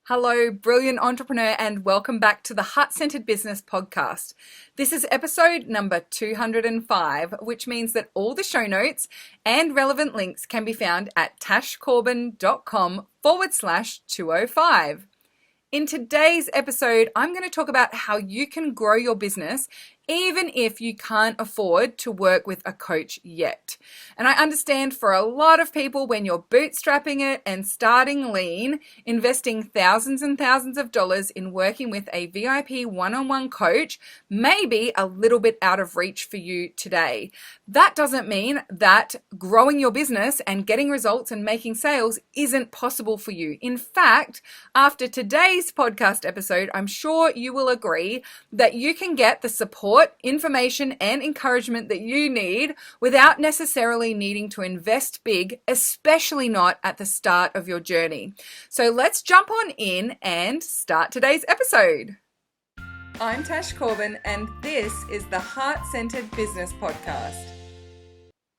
Hello, brilliant entrepreneur, and welcome back to the Heart-Centered Business Podcast. This is episode number 205, which means that all the show notes and relevant links can be found at tashcorbin.com/205. In today's episode, I'm going to talk about how you can grow your business even if you can't afford to work with a coach yet. And I understand for a lot of people, when you're bootstrapping it and starting lean, investing thousands and thousands of dollars in working with a VIP one-on-one coach may be a little bit out of reach for you today. That doesn't mean that growing your business and getting results and making sales isn't possible for you. In fact, after today's podcast episode, I'm sure you will agree that you can get the support, information, and encouragement that you need without necessarily needing to invest big, especially not at the start of your journey. So let's jump on in and start today's episode. I'm Tash Corbin, and this is the Heart-Centered Business Podcast.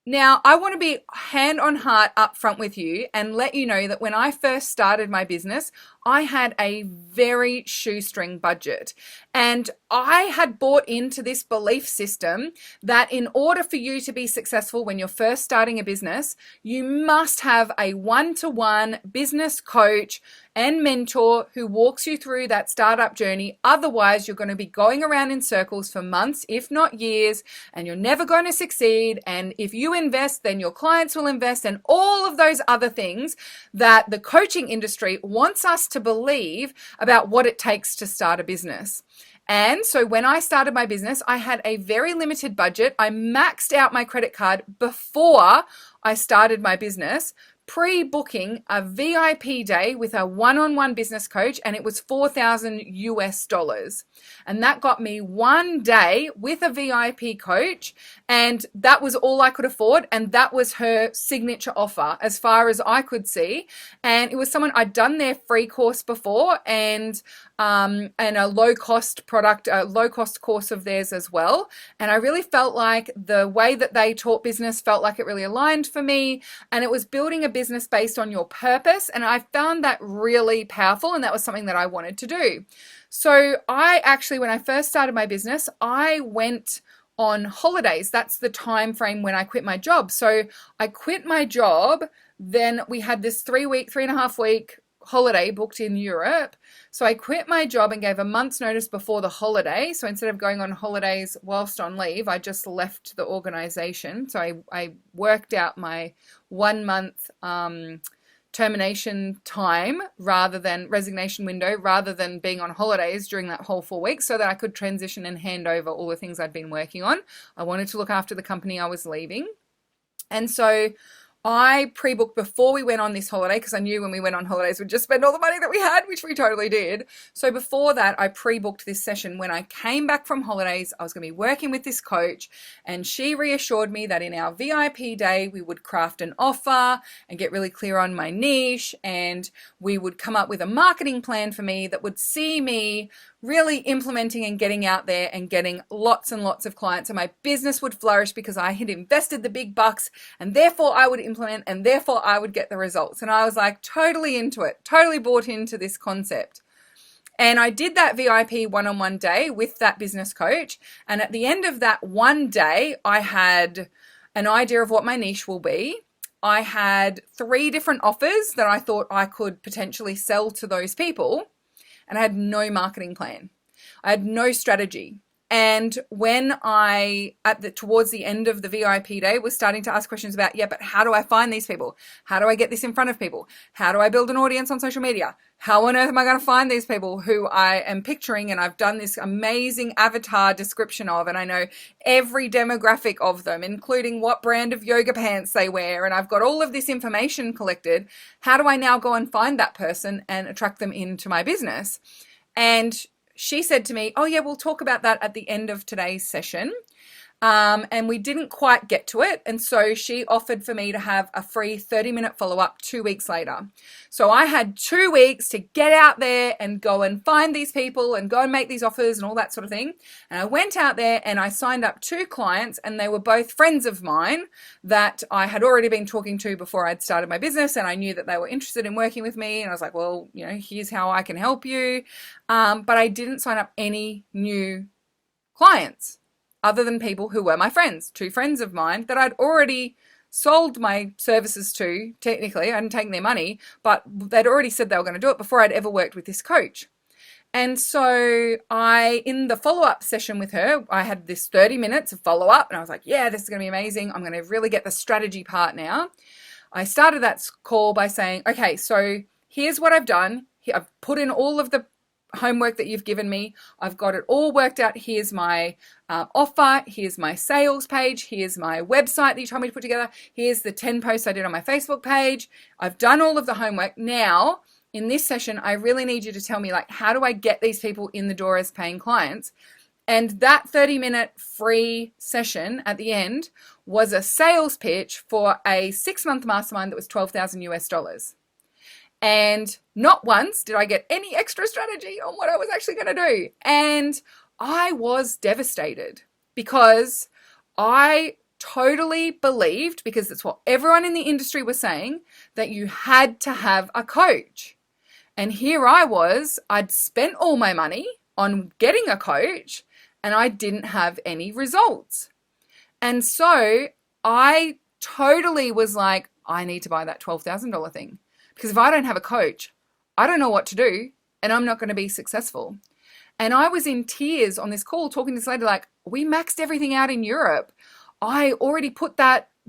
Now, I want to be hand on heart up front with you and let you know that when I first started my business, I had a very shoestring budget. And I had bought into this belief system that in order for you to be successful when you're first starting a business, you must have a one-to-one business coach and mentor who walks you through that startup journey. Otherwise, you're going to be going around in circles for months, if not years, and you're never going to succeed. And if you invest, then your clients will invest, and all of those other things that the coaching industry wants us to believe about what it takes to start a business. And so when I started my business, I had a very limited budget. I maxed out my credit card before I started my business, pre-booking a VIP day with a one-on-one business coach, and it was $4,000. And that got me one day with a VIP coach, and that was all I could afford, and that was her signature offer as far as I could see. And it was someone I'd done their free course before, and a low-cost product, a low-cost course of theirs as well. And I really felt like the way that they taught business felt like it really aligned for me, and it was building a business based on your purpose. And I found that really powerful, and that was something that I wanted to do. So I actually, when I first started my business, I went on holidays. That's the time frame when I quit my job. So I quit my job. Then we had this 3.5 week holiday booked in Europe. So I quit my job and gave a month's notice before the holiday. So instead of going on holidays whilst on leave, I just left the organization. So I worked out my 1 month termination time rather than resignation window, rather than being on holidays during that whole 4 weeks, so that I could transition and hand over all the things I'd been working on. I wanted to look after the company I was leaving. And so I pre-booked before we went on this holiday, because I knew when we went on holidays we'd just spend all the money that we had, which we totally did. So before that, I pre-booked this session. When I came back from holidays, I was going to be working with this coach, and she reassured me that in our VIP day, we would craft an offer and get really clear on my niche, and we would come up with a marketing plan for me that would see me really implementing and getting out there and getting lots and lots of clients, and my business would flourish because I had invested the big bucks, and therefore I would implement, and therefore I would get the results. And I was like totally into it, totally bought into this concept. And I did that VIP one-on-one day with that business coach. And at the end of that one day, I had an idea of what my niche will be. I had 3 different offers that I thought I could potentially sell to those people. And I had no marketing plan. I had no strategy. And when I, towards the end of the VIP day, was starting to ask questions about, but how do I find these people? How do I get this in front of people? How do I build an audience on social media? How on earth am I going to find these people who I am picturing and I've done this amazing avatar description of, and I know every demographic of them, including what brand of yoga pants they wear, and I've got all of this information collected. How do I now go and find that person and attract them into my business? And she said to me, oh yeah, we'll talk about that at the end of today's session. And we didn't quite get to it. And so she offered for me to have a free 30-minute follow-up 2 weeks later. So I had 2 weeks to get out there and go and find these people and go and make these offers and all that sort of thing. And I went out there and I signed up 2 clients, and they were both friends of mine that I had already been talking to before I'd started my business. And I knew that they were interested in working with me. And I was like, well, here's how I can help you. But I didn't sign up any new clients other than people who were my friends, 2 friends of mine that I'd already sold my services to. Technically, I hadn't taken their money, but they'd already said they were going to do it before I'd ever worked with this coach. And so in the follow-up session with her, I had this 30 minutes of follow-up, and I was like, yeah, this is going to be amazing. I'm going to really get the strategy part now. I started that call by saying, okay, so here's what I've done. I've put in all of the homework that you've given me. I've got it all worked out. Here's my offer. Here's my sales page. Here's my website that you told me to put together. Here's the 10 posts I did on my Facebook page. I've done all of the homework. Now, in this session, I really need you to tell me, how do I get these people in the door as paying clients? And that 30-minute free session at the end was a sales pitch for a 6-month mastermind that was $12,000. And not once did I get any extra strategy on what I was actually going to do. And I was devastated because I totally believed, because that's what everyone in the industry was saying, that you had to have a coach. And here I was, I'd spent all my money on getting a coach and I didn't have any results. And so I totally was like, I need to buy that $12,000 thing. Because if I don't have a coach, I don't know what to do and I'm not going to be successful. And I was in tears on this call talking to this lady we maxed everything out in Europe. I already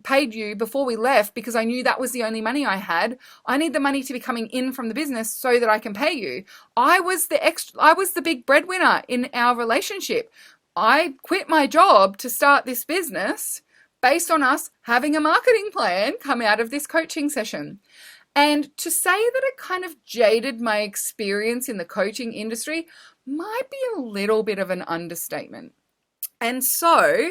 paid you before we left because I knew that was the only money I had. I need the money to be coming in from the business so that I can pay you. I was the big breadwinner in our relationship. I quit my job to start this business based on us having a marketing plan come out of this coaching session. And to say that it kind of jaded my experience in the coaching industry might be a little bit of an understatement. And so,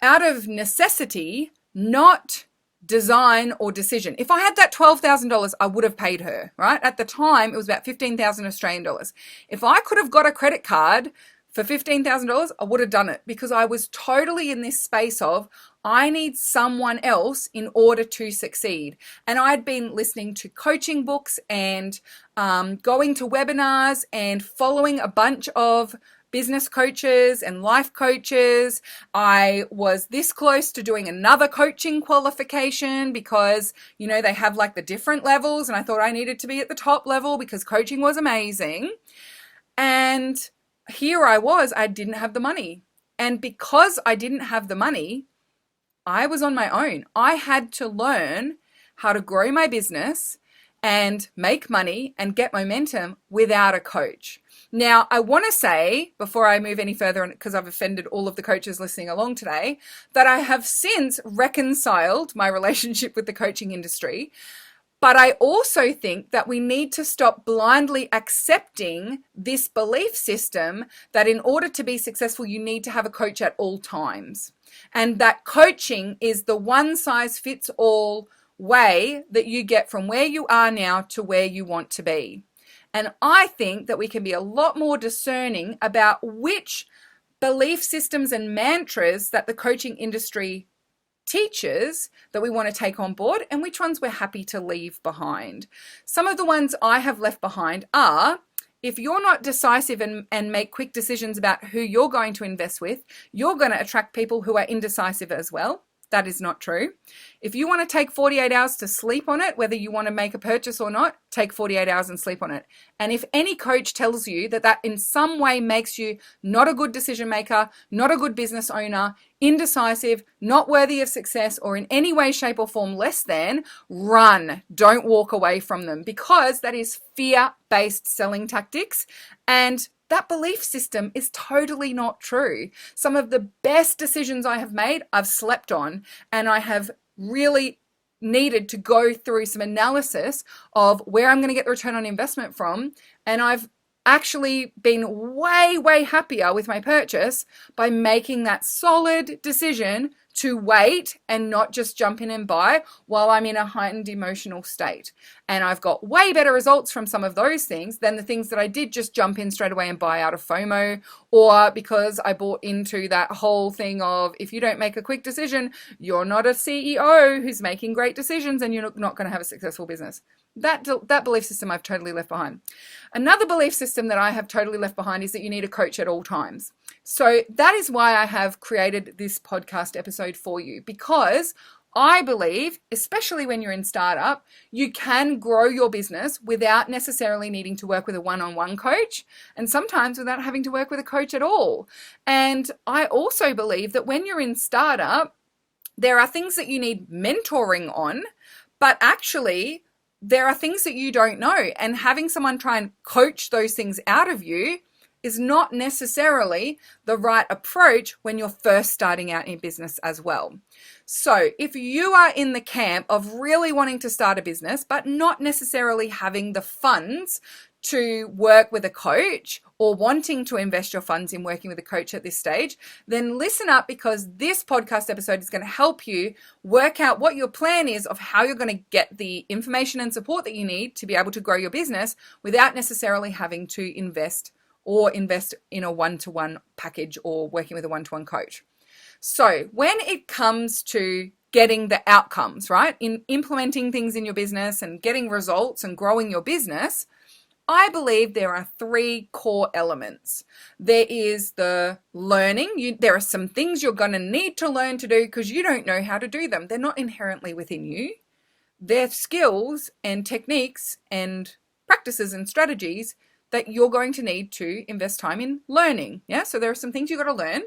out of necessity, not design or decision. If I had that $12,000, I would have paid her, right? At the time, it was about 15,000 Australian dollars. If I could have got a credit card for $15,000, I would have done it because I was totally in this space of, I need someone else in order to succeed. And I'd been listening to coaching books and going to webinars and following a bunch of business coaches and life coaches. I was this close to doing another coaching qualification because, they have the different levels. And I thought I needed to be at the top level because coaching was amazing. And here I was, I didn't have the money. And because I didn't have the money, I was on my own. I had to learn how to grow my business and make money and get momentum without a coach. Now, I want to say, before I move any further, because I've offended all of the coaches listening along today, that I have since reconciled my relationship with the coaching industry. But I also think that we need to stop blindly accepting this belief system that in order to be successful, you need to have a coach at all times. And that coaching is the one-size-fits-all way that you get from where you are now to where you want to be. And I think that we can be a lot more discerning about which belief systems and mantras that the coaching industry teachers that we want to take on board and which ones we're happy to leave behind. Some of the ones I have left behind are, if you're not decisive and make quick decisions about who you're going to invest with, you're going to attract people who are indecisive as well. That is not true. If you want to take 48 hours to sleep on it, whether you want to make a purchase or not, take 48 hours and sleep on it. And if any coach tells you that that in some way makes you not a good decision maker, not a good business owner, indecisive, not worthy of success, or in any way, shape, or form less than, run. Don't walk away from them, because that is fear-based selling tactics. And that belief system is totally not true. Some of the best decisions I have made, I've slept on, and I have really needed to go through some analysis of where I'm going to get the return on investment from. And I've actually been way, way happier with my purchase by making that solid decision to wait and not just jump in and buy while I'm in a heightened emotional state. And I've got way better results from some of those things than the things that I did just jump in straight away and buy out of FOMO, or because I bought into that whole thing of, if you don't make a quick decision, you're not a CEO who's making great decisions and you're not going to have a successful business. That belief system I've totally left behind. Another belief system that I have totally left behind is that you need a coach at all times. So that is why I have created this podcast episode for you, because I believe, especially when you're in startup, you can grow your business without necessarily needing to work with a one-on-one coach, and sometimes without having to work with a coach at all. And I also believe that when you're in startup, there are things that you need mentoring on, but actually there are things that you don't know, and having someone try and coach those things out of you is not necessarily the right approach when you're first starting out in business as well. So if you are in the camp of really wanting to start a business, but not necessarily having the funds to work with a coach, or wanting to invest your funds in working with a coach at this stage, then listen up, because this podcast episode is going to help you work out what your plan is of how you're going to get the information and support that you need to be able to grow your business without necessarily having to invest in a one-to-one package or working with a one-to-one coach. So when it comes to getting the outcomes, right, in implementing things in your business and getting results and growing your business, I believe there are three core elements. There is the learning. There are some things you're going to need to learn to do because you don't know how to do them. They're not inherently within you. They're skills and techniques and practices and strategies that you're going to need to invest time in learning. Yeah, so there are some things you've got to learn.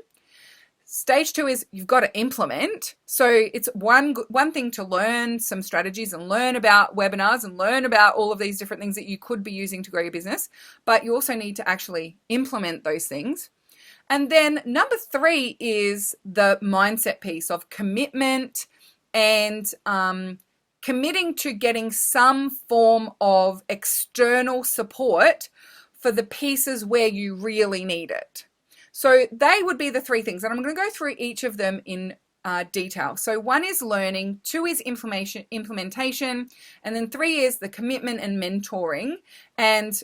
Stage 2 is you've got to implement. So it's one thing to learn some strategies and learn about webinars and learn about all of these different things that you could be using to grow your business, but you also need to actually implement those things. And then number 3 is the mindset piece of commitment and committing to getting some form of external support for the pieces where you really need it. So they would be the 3 things, and I'm going to go through each of them in detail. So 1 is learning, 2 is implementation, and then 3 is the commitment and mentoring, and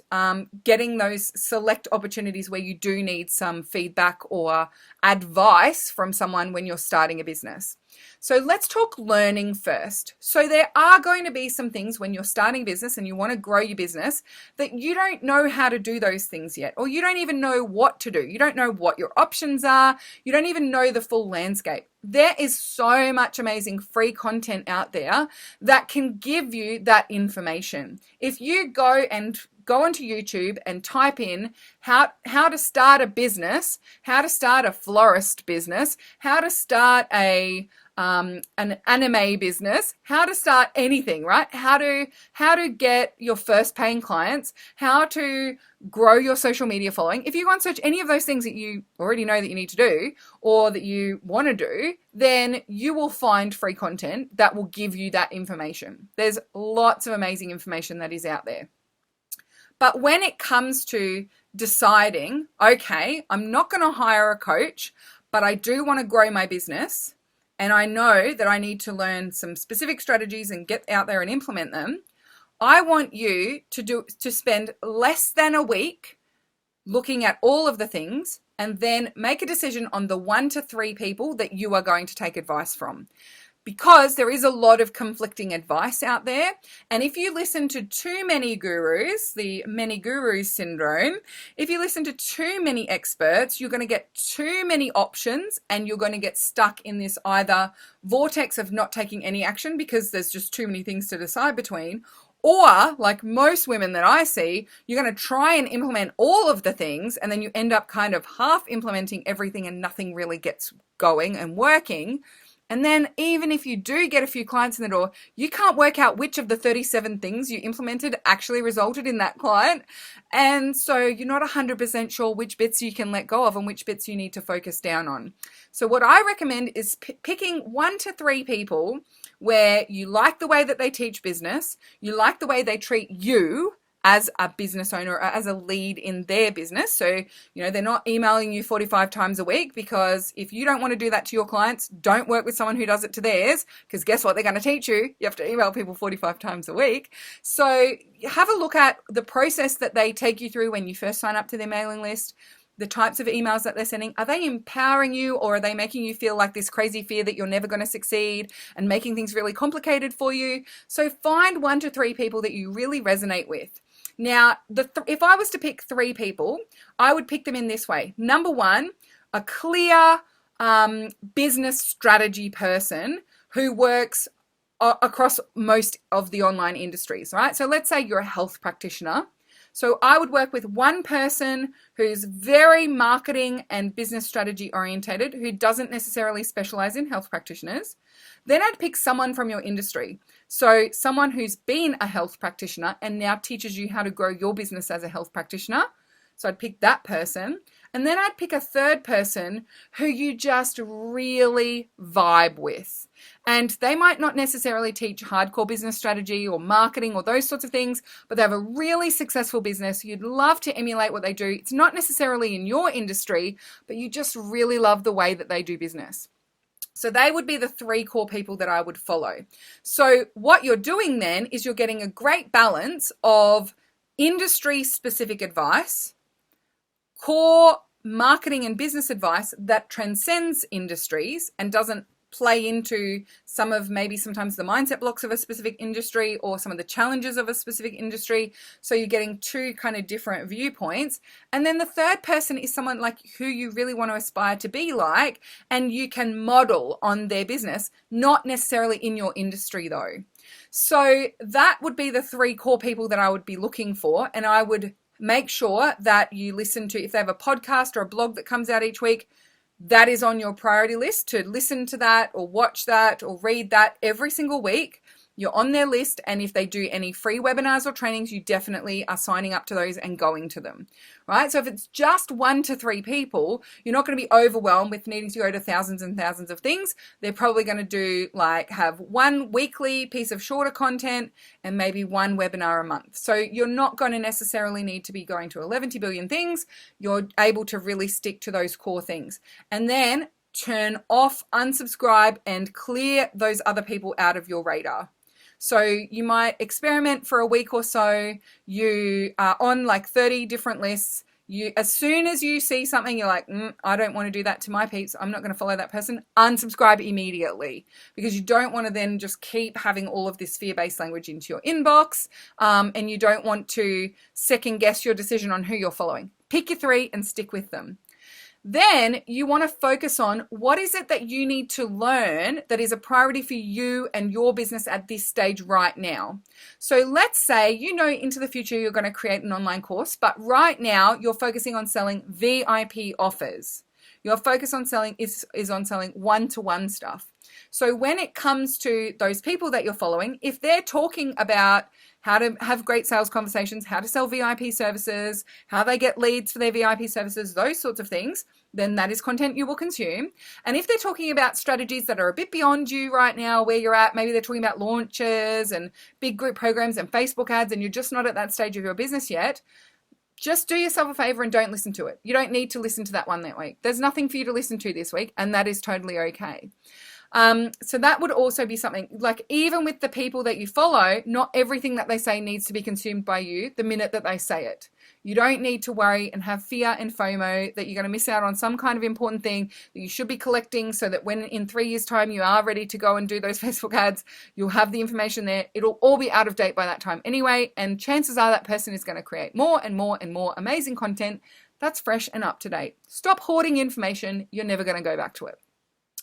getting those select opportunities where you do need some feedback or advice from someone when you're starting a business. So let's talk learning first. So there are going to be some things when you're starting a business and you want to grow your business that you don't know how to do those things yet, or you don't even know what to do. You don't know what your options are. You don't even know the full landscape. There is so much amazing free content out there that can give you that information. If you go onto YouTube and type in how to start a business, how to start a florist business, how to start an anime business, how to start anything, right? How to get your first paying clients, how to grow your social media following. If you go and search any of those things that you already know that you need to do or that you want to do, then you will find free content that will give you that information. There's lots of amazing information that is out there. But when it comes to deciding, okay, I'm not going to hire a coach, but I do want to grow my business, and I know that I need to learn some specific strategies and get out there and implement them, I want you to spend less than a week looking at all of the things and then make a decision on the 1 to 3 people that you are going to take advice from. Because there is a lot of conflicting advice out there. And if you listen to too many gurus, the many gurus syndrome, if you listen to too many experts, you're going to get too many options and you're going to get stuck in this either vortex of not taking any action because there's just too many things to decide between, or like most women that I see, you're going to try and implement all of the things and then you end up kind of half implementing everything and nothing really gets going and working. And then even if you do get a few clients in the door, you can't work out which of the 37 things you implemented actually resulted in that client. And so you're not 100% sure which bits you can let go of and which bits you need to focus down on. So what I recommend is picking 1 to 3 people where you like the way that they teach business, you like the way they treat you as a business owner or as a lead in their business. So, they're not emailing you 45 times a week, because if you don't want to do that to your clients, don't work with someone who does it to theirs, because guess what they're going to teach you? You have to email people 45 times a week. So have a look at the process that they take you through when you first sign up to their mailing list. The types of emails that they're sending, are they empowering you, or are they making you feel like this crazy fear that you're never going to succeed and making things really complicated for you? So find 1 to 3 people that you really resonate with. Now, if I was to pick 3 people, I would pick them in this way. Number 1, a clear business strategy person who works across most of the online industries, right? So let's say you're a health practitioner. So I would work with one person who's very marketing and business strategy orientated, who doesn't necessarily specialize in health practitioners. Then I'd pick someone from your industry. So someone who's been a health practitioner and now teaches you how to grow your business as a health practitioner. So I'd pick that person. And then I'd pick a third person who you just really vibe with. And they might not necessarily teach hardcore business strategy or marketing or those sorts of things, but they have a really successful business. You'd love to emulate what they do. It's not necessarily in your industry, but you just really love the way that they do business. So they would be the 3 core people that I would follow. So what you're doing then is you're getting a great balance of industry-specific advice, core marketing and business advice that transcends industries and doesn't play into sometimes the mindset blocks of a specific industry or some of the challenges of a specific industry. So you're getting 2 kind of different viewpoints. And then the third person is someone like who you really want to aspire to be like, and you can model on their business, not necessarily in your industry though. So that would be the 3 core people that I would be looking for. And I would make sure that you listen to, if they have a podcast or a blog that comes out each week, that is on your priority list to listen to that or watch that or read that every single week. You're on their list, and if they do any free webinars or trainings, you definitely are signing up to those and going to them, right? So if it's just 1 to 3 people, you're not going to be overwhelmed with needing to go to thousands and thousands of things. They're probably going to do have 1 weekly piece of shorter content and maybe 1 webinar a month. So you're not going to necessarily need to be going to 11 billion things. You're able to really stick to those core things. And then turn off, unsubscribe, and clear those other people out of your radar. So you might experiment for a week or so. You are on 30 different lists. As soon as you see something, you're like, I don't want to do that to my peeps. I'm not going to follow that person. Unsubscribe immediately, because you don't want to then just keep having all of this fear-based language into your inbox, and you don't want to second guess your decision on who you're following. Pick your 3 and stick with them. Then you want to focus on what is it that you need to learn that is a priority for you and your business at this stage right now. So let's say, into the future you're going to create an online course, but right now you're focusing on selling VIP offers. Your focus on selling is on selling one-to-one stuff. So when it comes to those people that you're following, if they're talking about how to have great sales conversations, how to sell VIP services, how they get leads for their VIP services, those sorts of things, then that is content you will consume. And if they're talking about strategies that are a bit beyond you right now, where you're at, maybe they're talking about launches and big group programs and Facebook ads, and you're just not at that stage of your business yet, just do yourself a favor and don't listen to it. You don't need to listen to that one that week. There's nothing for you to listen to this week, and that is totally okay. So that would also be something, even with the people that you follow, not everything that they say needs to be consumed by you the minute that they say it. You don't need to worry and have fear and FOMO that you're going to miss out on some kind of important thing that you should be collecting, so that when in 3 years' time you are ready to go and do those Facebook ads, you'll have the information there. It'll all be out of date by that time anyway, and chances are that person is going to create more and more and more amazing content that's fresh and up to date. Stop hoarding information. You're never going to go back to it.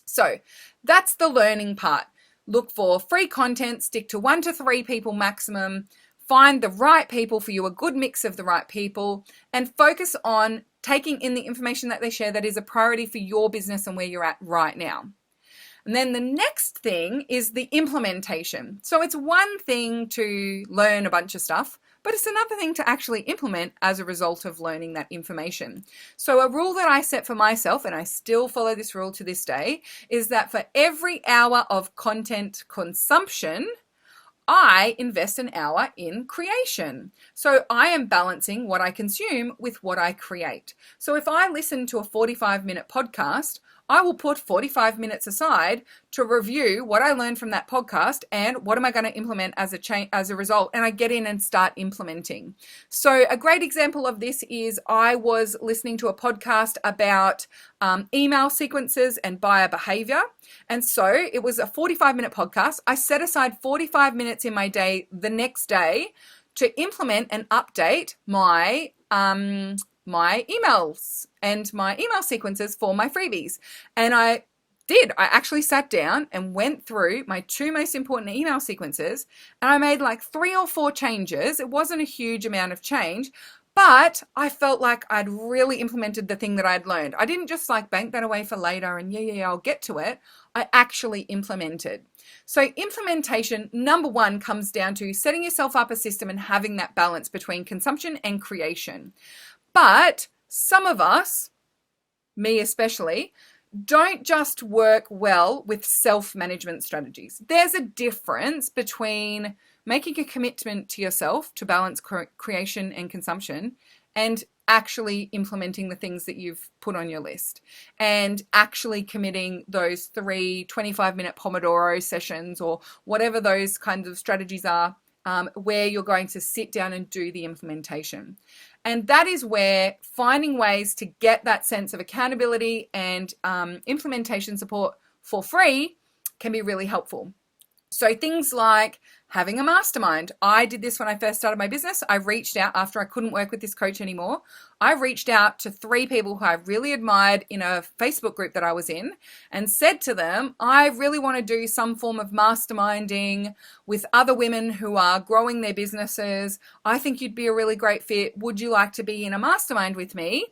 So that's the learning part. Look for free content, stick to 1 to 3 people maximum, find the right people for you, a good mix of the right people, and focus on taking in the information that they share that is a priority for your business and where you're at right now. And then the next thing is the implementation. So it's one thing to learn a bunch of stuff, but it's another thing to actually implement as a result of learning that information. So a rule that I set for myself, and I still follow this rule to this day, is that for every hour of content consumption, I invest an hour in creation. So I am balancing what I consume with what I create. So if I listen to a 45-minute podcast, I will put 45 minutes aside to review what I learned from that podcast and what am I going to implement as a result. And I get in and start implementing. So a great example of this is I was listening to a podcast about email sequences and buyer behavior. And so it was a 45-minute podcast. I set aside 45 minutes in my day the next day to implement and update my emails and my email sequences for my freebies. And I actually sat down and went through my 2 most important email sequences, and I made like 3 or 4 changes. It wasn't a huge amount of change, but I felt like I'd really implemented the thing that I'd learned. I didn't just like bank that away for later and I'll get to it. I actually implemented. So implementation, number 1, comes down to setting yourself up a system and having that balance between consumption and creation. But some of us, me especially, don't just work well with self-management strategies. There's a difference between making a commitment to yourself to balance creation and consumption and actually implementing the things that you've put on your list and actually committing those 3 25-minute Pomodoro sessions or whatever those kinds of strategies are, where you're going to sit down and do the implementation. And that is where finding ways to get that sense of accountability and implementation support for free can be really helpful. So things like having a mastermind. I did this when I first started my business. I reached out after I couldn't work with this coach anymore. I reached out to 3 people who I really admired in a Facebook group that I was in and said to them, I really want to do some form of masterminding with other women who are growing their businesses. I think you'd be a really great fit. Would you like to be in a mastermind with me?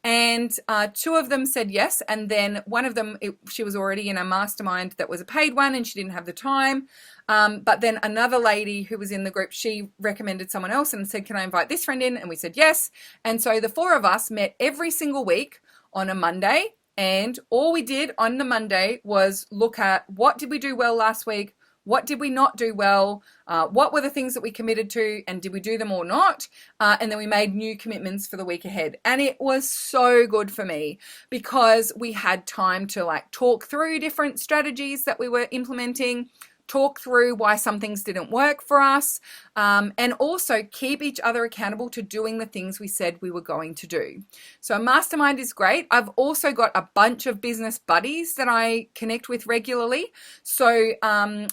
And 2 of them said yes. And then one of them, she was already in a mastermind that was a paid one and she didn't have the time. But then another lady who was in the group, she recommended someone else and said, can I invite this friend in? And we said yes. And so the 4 of us met every single week on a Monday. And all we did on the Monday was look at what did we do well last week? What did we not do well? What were the things that we committed to and did we do them or not? And then we made new commitments for the week ahead. And it was so good for me because we had time to like talk through different strategies that we were implementing, talk through why some things didn't work for us, and also keep each other accountable to doing the things we said we were going to do. So a mastermind is great. I've also got a bunch of business buddies that I connect with regularly. So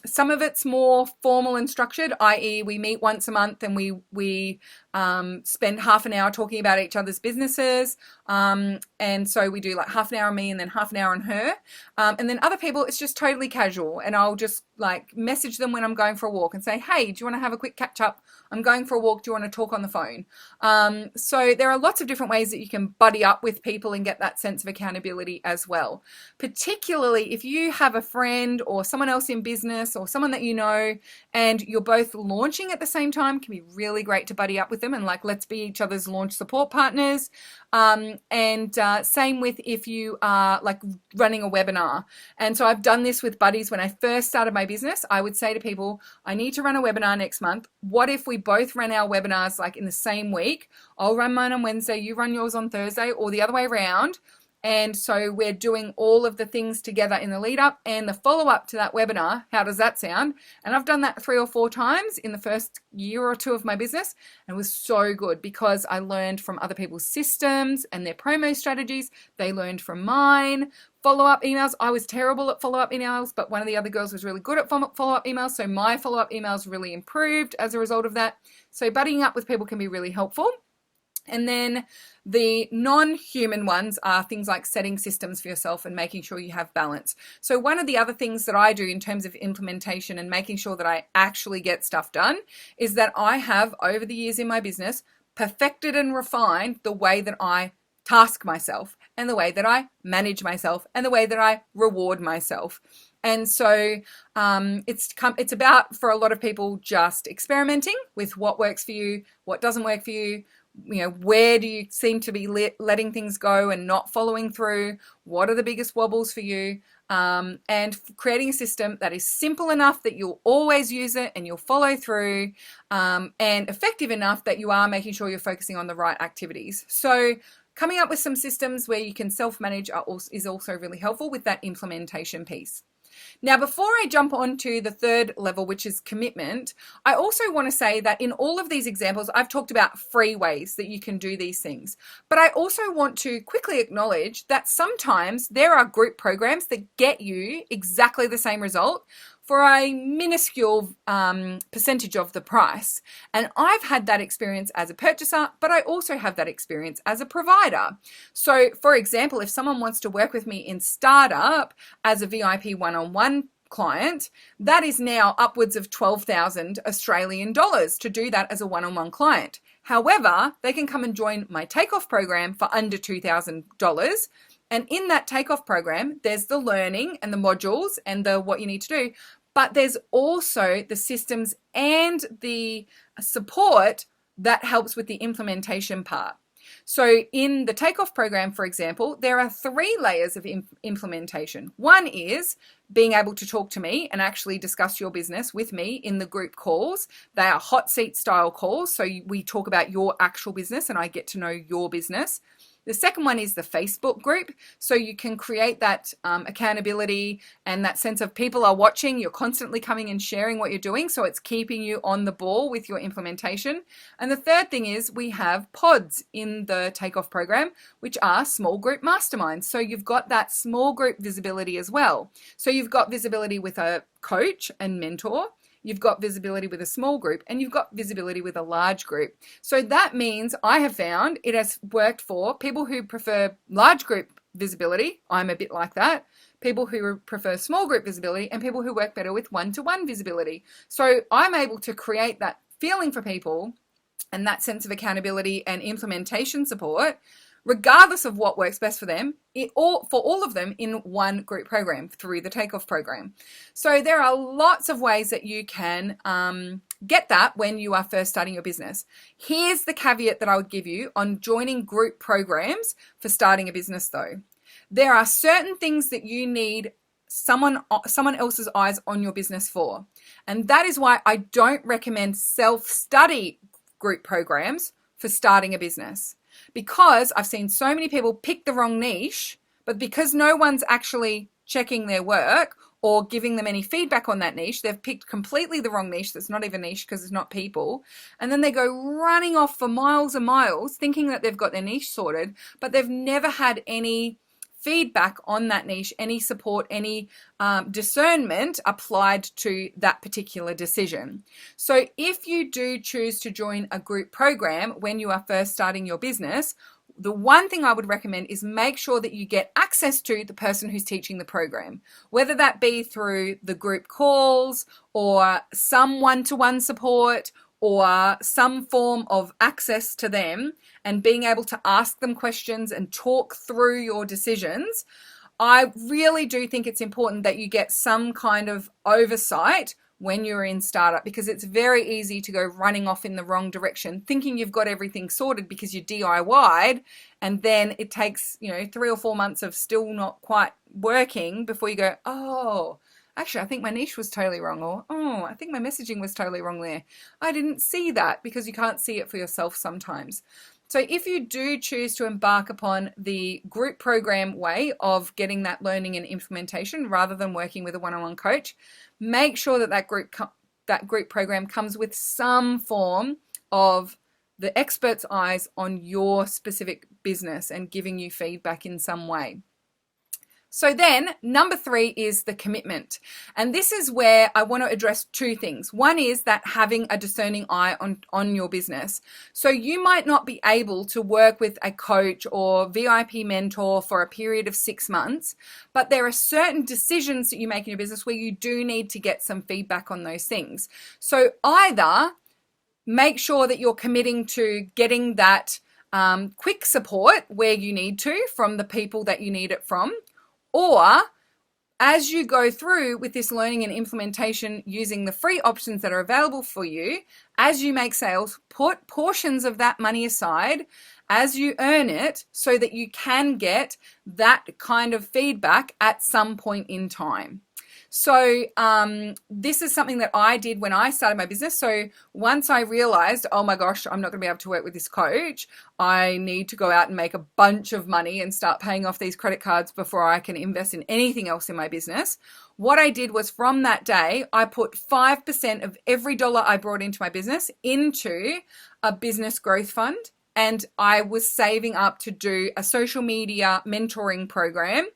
some of it's more formal and structured, i.e. we meet once a month and we spend half an hour talking about each other's businesses. And so we do like half an hour on me and then half an hour on her. And then other people, it's just totally casual. And I'll just like message them when I'm going for a walk and say, hey, do you want to have a quick catch up? I'm going for a walk. Do you want to talk on the phone? So there are lots of different ways that you can buddy up with people and get that sense of accountability as well. Particularly if you have a friend or someone else in business or someone that you know and you're both launching at the same time, can be really great to buddy up with them and like, let's be each other's launch support partners. And same with if you are like running a webinar. And so I've done this with buddies. When I first started my business, I would say to people, I need to run a webinar next month. What if we both ran our webinars like in the same week? I'll run mine on Wednesday, you run yours on Thursday, or the other way around. And so we're doing all of the things together in the lead up and the follow up to that webinar. How does that sound? And I've done that 3 or 4 times in the first year or 2 of my business. And it was so good because I learned from other people's systems and their promo strategies. They learned from mine. Follow-up emails. I was terrible at follow-up emails, but one of the other girls was really good at follow-up emails. So my follow-up emails really improved as a result of that. So buddying up with people can be really helpful. And then the non-human ones are things like setting systems for yourself and making sure you have balance. So one of the other things that I do in terms of implementation and making sure that I actually get stuff done is that I have, over the years in my business, perfected and refined the way that I task myself and the way that I manage myself and the way that I reward myself. And so it's about, for a lot of people, just experimenting with what works for you, what doesn't work for you. You know, where do you seem to be letting things go and not following through? What are the biggest wobbles for you? and creating a system that is simple enough that you'll always use it and you'll follow through, and effective enough that you are making sure you're focusing on the right activities. So coming up with some systems where you can self-manage is also really helpful with that implementation piece. Now, before I jump on to the third level, which is commitment, I also want to say that in all of these examples, I've talked about free ways that you can do these things. But I also want to quickly acknowledge that sometimes there are group programs that get you exactly the same result for a minuscule percentage of the price. And I've had that experience as a purchaser, but I also have that experience as a provider. So for example, if someone wants to work with me in startup as a VIP one-on-one client, that is now upwards of 12,000 Australian dollars to do that as a one-on-one client. However, they can come and join my takeoff program for under $2,000. And in that takeoff program, there's the learning and the modules and the what you need to do, but there's also the systems and the support that helps with the implementation part. So in the takeoff program, for example, there are 3 layers of implementation. One is being able to talk to me and actually discuss your business with me in the group calls. They are hot seat style calls. So we talk about your actual business and I get to know your business. The second one is the Facebook group. So you can create that accountability and that sense of people are watching. You're constantly coming and sharing what you're doing. So it's keeping you on the ball with your implementation. And the third thing is we have pods in the takeoff program, which are small group masterminds. So you've got that small group visibility as well. So you've got visibility with a coach and mentor. You've got visibility with a small group and you've got visibility with a large group. So that means I have found it has worked for people who prefer large group visibility. I'm a bit like that. People who prefer small group visibility and people who work better with one-to-one visibility. So I'm able to create that feeling for people and that sense of accountability and implementation support, regardless of what works best for them, for all of them in one group program through the takeoff program. So there are lots of ways that you can get that when you are first starting your business. Here's the caveat that I would give you on joining group programs for starting a business though. There are certain things that you need someone else's eyes on your business for. And that is why I don't recommend self-study group programs for starting a business. Because I've seen so many people pick the wrong niche, but because no one's actually checking their work or giving them any feedback on that niche, they've picked completely the wrong niche that's not even niche because it's not people. And then they go running off for miles and miles thinking that they've got their niche sorted, but they've never had any feedback on that niche, any support, any discernment applied to that particular decision. So if you do choose to join a group program when you are first starting your business, the one thing I would recommend is make sure that you get access to the person who's teaching the program, whether that be through the group calls or some one-to-one support or some form of access to them and being able to ask them questions and talk through your decisions. I really do think it's important that you get some kind of oversight when you're in startup, because it's very easy to go running off in the wrong direction, thinking you've got everything sorted because you're DIY'd, and then it takes, 3 or 4 months of still not quite working before you go, oh, actually, I think my niche was totally wrong, or, oh, I think my messaging was totally wrong there. I didn't see that, because you can't see it for yourself sometimes. So if you do choose to embark upon the group program way of getting that learning and implementation rather than working with a one-on-one coach, make sure that that group program comes with some form of the expert's eyes on your specific business and giving you feedback in some way. So then number 3 is the commitment. And this is where I want to address 2 things. One is that having a discerning eye on your business. So you might not be able to work with a coach or VIP mentor for a period of 6 months, but there are certain decisions that you make in your business where you do need to get some feedback on those things. So either make sure that you're committing to getting that quick support where you need to from the people that you need it from, or as you go through with this learning and implementation using the free options that are available for you, as you make sales, put portions of that money aside as you earn it so that you can get that kind of feedback at some point in time. So this is something that I did when I started my business. So once I realized, oh my gosh, I'm not going to be able to work with this coach, I need to go out and make a bunch of money and start paying off these credit cards before I can invest in anything else in my business. What I did was from that day, I put 5% of every dollar I brought into my business into a business growth fund. And I was saving up to do a social media mentoring program,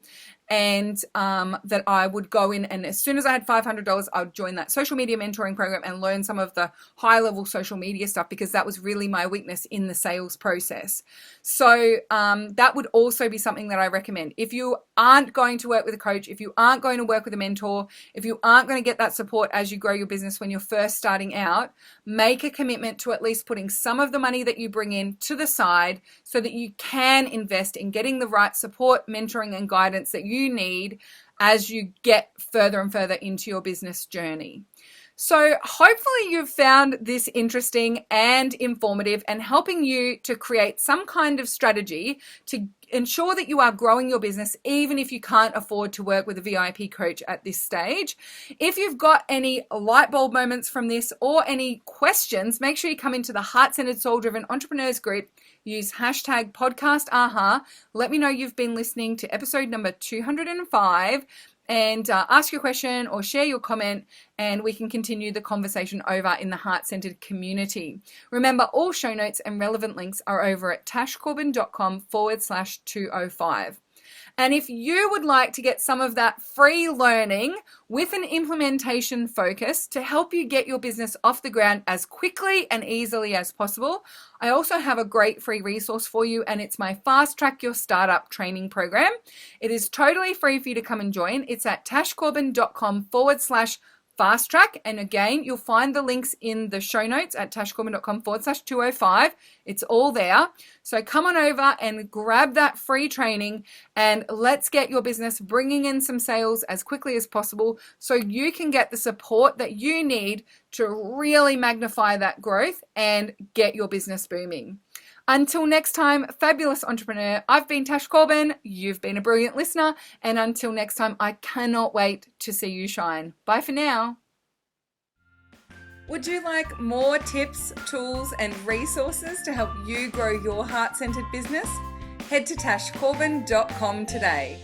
and that I would go in, and as soon as I had $500, I would join that social media mentoring program and learn some of the high level social media stuff, because that was really my weakness in the sales process. So that would also be something that I recommend. If you aren't going to work with a coach, if you aren't going to work with a mentor, if you aren't going to get that support as you grow your business when you're first starting out, make a commitment to at least putting some of the money that you bring in to the side so that you can invest in getting the right support, mentoring, and guidance that you need as you get further and further into your business journey. So hopefully you've found this interesting and informative and helping you to create some kind of strategy to ensure that you are growing your business, even if you can't afford to work with a VIP coach at this stage. If you've got any light bulb moments from this or any questions, make sure you come into the Heart-Centered Soul-Driven Entrepreneurs group. Use hashtag #PodcastAha. Let me know you've been listening to episode number 205 and ask your question or share your comment, and we can continue the conversation over in the Heart-Centered community. Remember, all show notes and relevant links are over at tashcorbin.com/205. And if you would like to get some of that free learning with an implementation focus to help you get your business off the ground as quickly and easily as possible, I also have a great free resource for you, and it's my Fast Track Your Startup training program. It is totally free for you to come and join. It's at tashcorbin.com/fast track. And again, you'll find the links in the show notes at tashcorbin.com/205. It's all there. So come on over and grab that free training, and let's get your business bringing in some sales as quickly as possible so you can get the support that you need to really magnify that growth and get your business booming. Until next time, fabulous entrepreneur, I've been Tash Corbin, you've been a brilliant listener, and until next time, I cannot wait to see you shine. Bye for now. Would you like more tips, tools, and resources to help you grow your heart-centered business? Head to tashcorbin.com today.